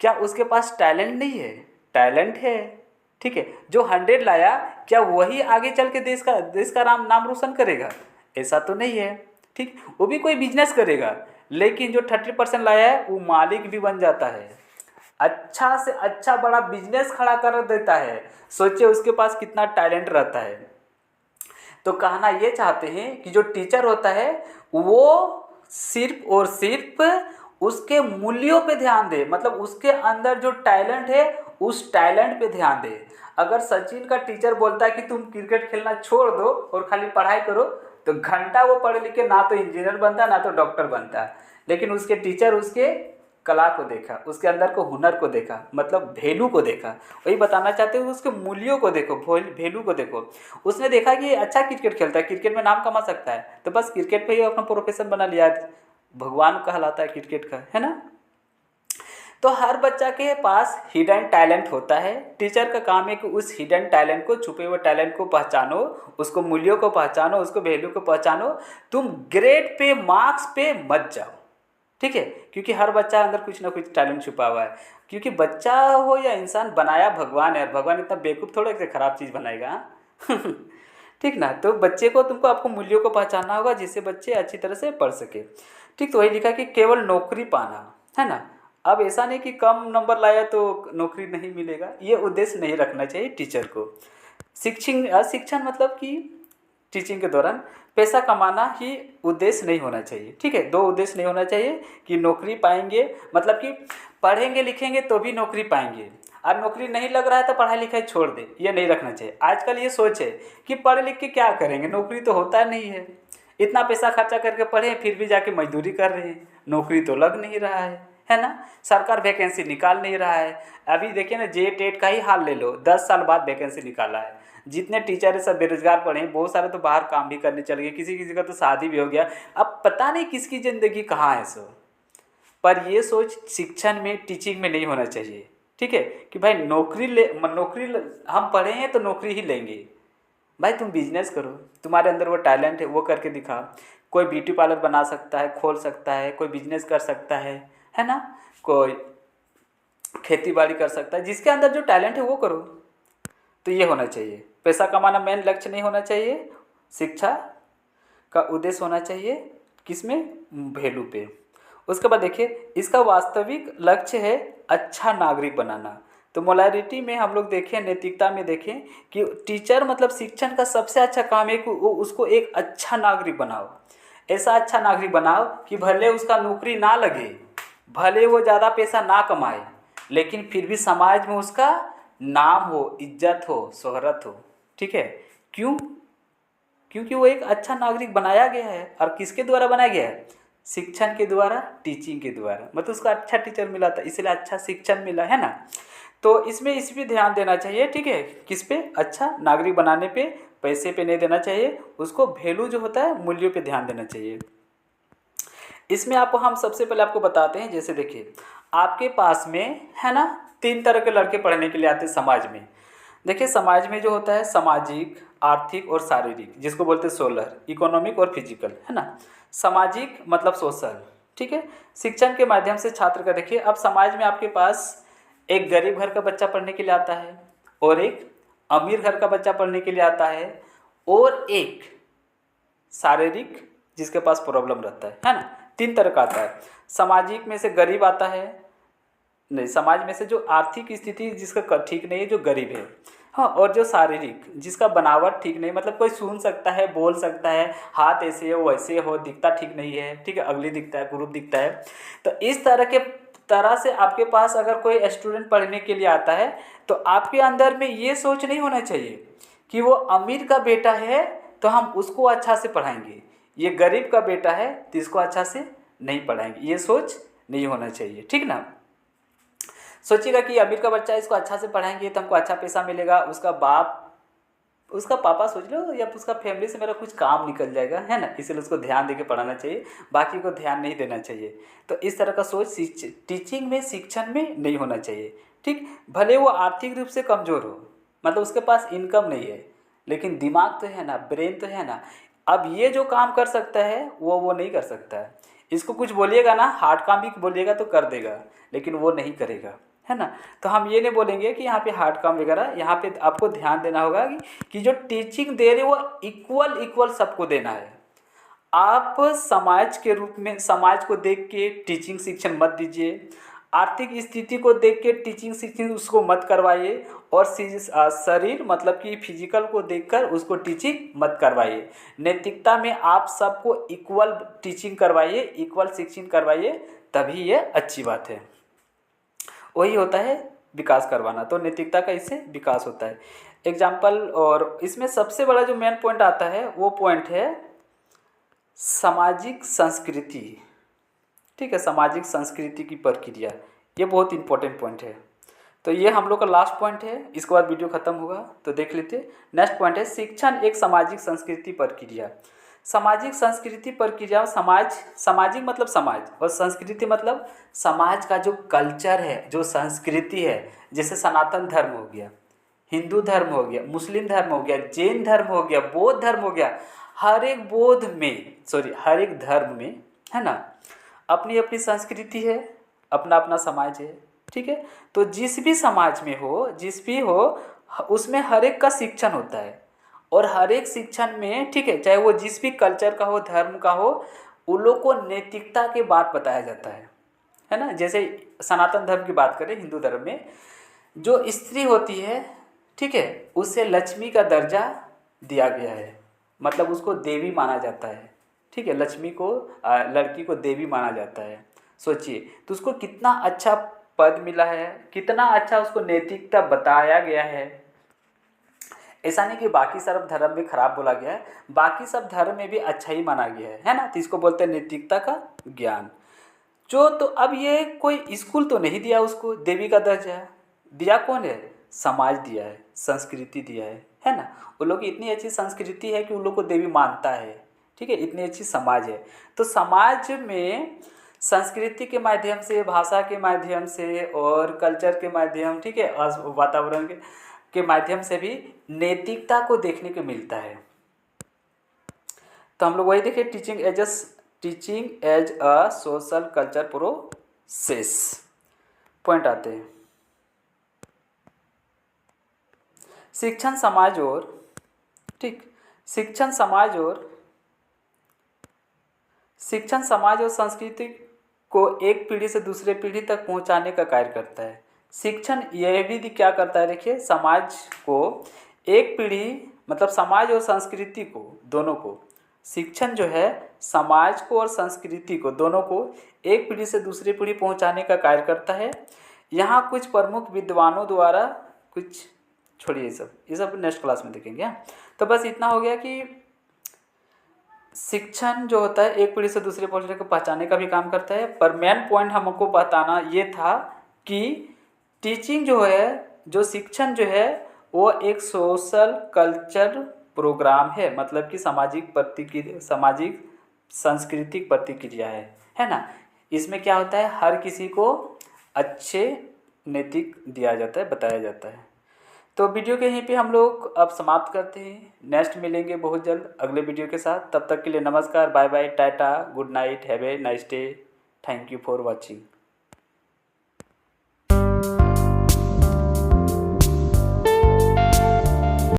क्या उसके पास टैलेंट नहीं है? टैलेंट है, ठीक है। जो 100 लाया, क्या वही आगे चल के देश का नाम रोशन करेगा? ऐसा तो नहीं है, ठीक। वो भी कोई बिजनेस करेगा, लेकिन जो 30% लाया है वो मालिक भी बन जाता है, अच्छा से अच्छा बड़ा बिजनेस खड़ा कर देता है। सोचिए उसके पास कितना टैलेंट रहता है। तो कहना ये चाहते हैं कि जो टीचर होता है वो सिर्फ और सिर्फ उसके मूल्यों पे ध्यान दे, मतलब उसके अंदर जो टैलेंट है उस टैलेंट पे ध्यान दे। अगर सचिन का टीचर बोलता है कि तुम क्रिकेट खेलना छोड़ दो और खाली पढ़ाई करो, तो घंटा वो पढ़ लिख के ना तो इंजीनियर बनता ना तो डॉक्टर बनता, लेकिन उसके टीचर उसके कला को देखा, उसके अंदर को हुनर को देखा, मतलब वैल्यू को देखा। वही बताना चाहते हो, उसके मूल्यों को देखो, वैल्यू को देखो। उसने देखा कि अच्छा क्रिकेट खेलता है, क्रिकेट में नाम कमा सकता है, तो बस क्रिकेट पे ही अपना प्रोफेशन बना लिया, भगवान कहलाता है क्रिकेट का, है ना। तो हर बच्चा के पास हिडन टैलेंट होता है। टीचर का काम है कि उस हिडन टैलेंट को, छुपे हुए टैलेंट को पहचानो, उसको मूल्यों को पहचानो, उसको वैल्यू को पहचानो। तुम ग्रेड पे, मार्क्स पे मत जाओ, ठीक है, क्योंकि हर बच्चा अंदर कुछ ना कुछ टैलेंट छुपा हुआ है, क्योंकि बच्चा हो या इंसान, बनाया भगवान है, और भगवान इतना बेवकूफ़ थोड़ा कि खराब चीज़ बनाएगा, हाँ? ठीक ना। तो बच्चे को तुमको आपको मूल्यों को पहचानना होगा जिससे बच्चे अच्छी तरह से पढ़ सके। ठीक, तो वही लिखा कि केवल नौकरी पाना, है ना। अब ऐसा नहीं कि कम नंबर लाया तो नौकरी नहीं मिलेगा, ये उद्देश्य नहीं रखना चाहिए टीचर को। शिक्षण मतलब कि टीचिंग के दौरान पैसा कमाना ही उद्देश्य नहीं होना चाहिए। ठीक है, दो उद्देश्य नहीं होना चाहिए कि नौकरी पाएंगे, मतलब कि पढ़ेंगे लिखेंगे तो भी नौकरी पाएंगे, और नौकरी नहीं लग रहा है तो पढ़ाई लिखाई छोड़ दे, ये नहीं रखना चाहिए। आजकल ये सोच है कि पढ़ लिख के क्या करेंगे, नौकरी तो होता नहीं है, इतना पैसा खर्चा करके पढ़े फिर भी जाके मजदूरी कर रहे हैं, नौकरी तो लग नहीं रहा है ना। सरकार वैकेंसी निकाल नहीं रहा है। अभी देखिए ना, जे टेट का ही हाल ले लो, 10 साल बाद वैकेंसी निकाला है। जितने टीचर है सब बेरोजगार पड़े हैं, बहुत सारे तो बाहर काम भी करने चले गए, किसी किसी का तो शादी भी हो गया। अब पता नहीं किसकी ज़िंदगी कहाँ है सो। पर ये सोच शिक्षण में, टीचिंग में नहीं होना चाहिए। ठीक है, कि भाई हम पढ़े हैं तो नौकरी ही लेंगे। भाई तुम बिजनेस करो, तुम्हारे अंदर वो टैलेंट है वो करके दिखा। कोई ब्यूटी पार्लर बना सकता है, खोल सकता है, कोई बिजनेस कर सकता है ना, कोई खेती बाड़ी कर सकता है, जिसके अंदर जो टैलेंट है वो करो। तो ये होना चाहिए, पैसा कमाना मेन लक्ष्य नहीं होना चाहिए। शिक्षा का उद्देश्य होना चाहिए किसमें, वैल्यू पे। उसके बाद देखिए, इसका वास्तविक लक्ष्य है अच्छा नागरिक बनाना। तो मोरालिटी में हम लोग देखें, नैतिकता में देखें कि टीचर मतलब शिक्षण का सबसे अच्छा काम है कि उसको एक अच्छा नागरिक बनाओ। ऐसा अच्छा नागरिक बनाओ कि भले उसका नौकरी ना लगे, भले वो ज़्यादा पैसा ना कमाए, लेकिन फिर भी समाज में उसका नाम हो, इज्जत हो, शोहरत हो। ठीक है, क्यों? क्योंकि वो एक अच्छा नागरिक बनाया गया है। और किसके द्वारा बनाया गया है? शिक्षण के द्वारा, टीचिंग के द्वारा। मतलब उसका अच्छा टीचर मिला था, इसलिए अच्छा शिक्षण मिला, है ना। तो इसमें इस पे ध्यान देना चाहिए। ठीक है, किस पे? अच्छा नागरिक बनाने पे, पैसे पे नहीं देना चाहिए। उसको वैल्यू जो होता है, मूल्यों पे ध्यान देना चाहिए। इसमें आपको हम सबसे पहले आपको बताते हैं, जैसे देखिए आपके पास में है ना 3 तरह के लड़के पढ़ने के लिए आते हैं समाज में। देखिए समाज में जो होता है सामाजिक, आर्थिक और शारीरिक, जिसको बोलते हैं सोलर, इकोनॉमिक और फिजिकल, है ना। सामाजिक मतलब सोशल। ठीक है, शिक्षण के माध्यम से छात्र का देखिए, अब समाज में आपके पास एक गरीब घर का बच्चा पढ़ने के लिए आता है, और एक अमीर घर का बच्चा पढ़ने के लिए आता है, और एक शारीरिक जिसके पास प्रॉब्लम रहता है ना। 3 तरह का आता है। सामाजिक में से गरीब आता है, नहीं, समाज में से जो आर्थिक स्थिति जिसका ठीक नहीं है, जो गरीब है, हाँ, और जो शारीरिक जिसका बनावट ठीक नहीं, मतलब कोई सुन सकता है, बोल सकता है, हाथ ऐसे हो वैसे हो, दिखता ठीक नहीं है, ठीक है, अगली दिखता है, ग्रुप दिखता है। तो इस तरह से आपके पास अगर कोई स्टूडेंट पढ़ने के लिए आता है, तो आपके अंदर में ये सोच नहीं होना चाहिए कि वो अमीर का बेटा है तो हम उसको अच्छा से पढ़ाएंगे, ये गरीब का बेटा है तो इसको अच्छा से नहीं पढ़ाएंगे, ये सोच नहीं होना चाहिए। ठीक ना। सोचिएगा कि अमीर का बच्चा, इसको अच्छा से पढ़ाएंगे तो हमको अच्छा पैसा मिलेगा, उसका पापा सोच लो या उसका फैमिली से मेरा कुछ काम निकल जाएगा, है ना, इसलिए उसको ध्यान देके पढ़ाना चाहिए, बाकी को ध्यान नहीं देना चाहिए। तो इस तरह का सोच टीचिंग में, शिक्षण में नहीं होना चाहिए। ठीक, भले वो आर्थिक रूप से कमज़ोर हो, मतलब उसके पास इनकम नहीं है, लेकिन दिमाग तो है ना, ब्रेन तो है ना। अब ये जो काम कर सकता है वो नहीं कर सकता है। इसको कुछ बोलिएगा ना, हार्ड काम भी बोलिएगा तो कर देगा, लेकिन वो नहीं करेगा, है ना। तो हम ये नहीं बोलेंगे कि यहाँ पे हार्ड काम वगैरह, यहाँ पे आपको ध्यान देना होगा कि जो टीचिंग दे रहे वो इक्वल सबको देना है। आप समाज के रूप में, समाज को देख के टीचिंग शिक्षण मत दीजिए, आर्थिक स्थिति को देख के टीचिंग शिक्षण उसको मत करवाइए, और शरीर मतलब कि फिजिकल को देखकर उसको टीचिंग मत करवाइए। नैतिकता में आप सबको इक्वल टीचिंग करवाइए, इक्वल शिक्षण करवाइए, तभी ये अच्छी बात है। वही होता है विकास करवाना। तो नैतिकता का इससे विकास होता है। एग्जाम्पल, और इसमें सबसे बड़ा जो मेन पॉइंट आता है वो पॉइंट है सामाजिक संस्कृति। ठीक है, सामाजिक संस्कृति की प्रक्रिया, ये बहुत इंपॉर्टेंट पॉइंट है। तो ये हम लोग का लास्ट पॉइंट है, इसके बाद वीडियो खत्म होगा, तो देख लेते। नेक्स्ट पॉइंट है शिक्षण एक सामाजिक संस्कृति प्रक्रिया। सामाजिक संस्कृति प्रक्रिया, सामाजिक मतलब समाज, और संस्कृति मतलब समाज का जो कल्चर है, जो संस्कृति है। जैसे सनातन धर्म हो गया, हिंदू धर्म हो गया, मुस्लिम धर्म हो गया, जैन धर्म हो गया, बौद्ध धर्म हो गया। हर एक धर्म में, है ना, अपनी अपनी संस्कृति है, अपना अपना समाज है, ठीक है। तो जिस भी समाज में हो, जिस भी हो, उसमें हर एक का शिक्षण होता है, और हर एक शिक्षण में, ठीक है, चाहे वो जिस भी कल्चर का हो, धर्म का हो, उन लोग को नैतिकता के बात बताया जाता है ना। जैसे सनातन धर्म की बात करें, हिंदू धर्म में जो स्त्री होती है, ठीक है, उसे लक्ष्मी का दर्जा दिया गया है, मतलब उसको देवी माना जाता है, ठीक है। लक्ष्मी को, लड़की को देवी माना जाता है। सोचिए, तो उसको कितना अच्छा पद मिला है, कितना अच्छा उसको नैतिकता बताया गया है। ऐसा नहीं कि बाकी सब धर्म में खराब बोला गया है, बाकी सब धर्म में भी अच्छा ही माना गया है ना। तो इसको बोलते हैं नैतिकता का ज्ञान। जो तो अब ये कोई स्कूल तो नहीं दिया उसको देवी का दर्जा, दिया कौन है? समाज दिया है, संस्कृति दिया है ना। उन लोग की इतनी अच्छी संस्कृति है कि उन लोग को देवी मानता है, ठीक है, इतनी अच्छी समाज है। तो समाज में संस्कृति के माध्यम से, भाषा के माध्यम से और कल्चर के माध्यम, ठीक है, वातावरण के माध्यम से भी नैतिकता को देखने को मिलता है। तो हम लोग वही देखें, teaching as a social culture process. Point आते हैं, शिक्षण समाज और, ठीक, शिक्षण समाज और संस्कृति को एक पीढ़ी से दूसरे पीढ़ी तक पहुंचाने का कार्य करता है। शिक्षण यह भी क्या करता है, देखिए, समाज को एक पीढ़ी, मतलब समाज और संस्कृति को, दोनों को, शिक्षण जो है समाज को और संस्कृति को, दोनों को एक पीढ़ी से दूसरी पीढ़ी पहुंचाने का कार्य करता है। यहाँ कुछ प्रमुख विद्वानों द्वारा, कुछ छोड़िए, ये सब नेक्स्ट क्लास में देखेंगे। तो बस इतना हो गया कि शिक्षण जो होता है एक पीढ़ी से दूसरे पीढ़ी को पहुंचाने का भी काम करता है। पर मेन पॉइंट हमको बताना ये था कि टीचिंग जो है, जो शिक्षण जो है, वो एक सोशल कल्चर प्रोग्राम है, मतलब कि सामाजिक सांस्कृतिक प्रतिक्रिया है ना। इसमें क्या होता है, हर किसी को अच्छे नैतिक दिया जाता है, बताया जाता है। तो वीडियो के यहीं पे हम लोग अब समाप्त करते हैं। नेक्स्ट मिलेंगे बहुत जल्द अगले वीडियो के साथ। तब तक के लिए नमस्कार, bye bye, tata, good night, have a nice day, thank you for watching.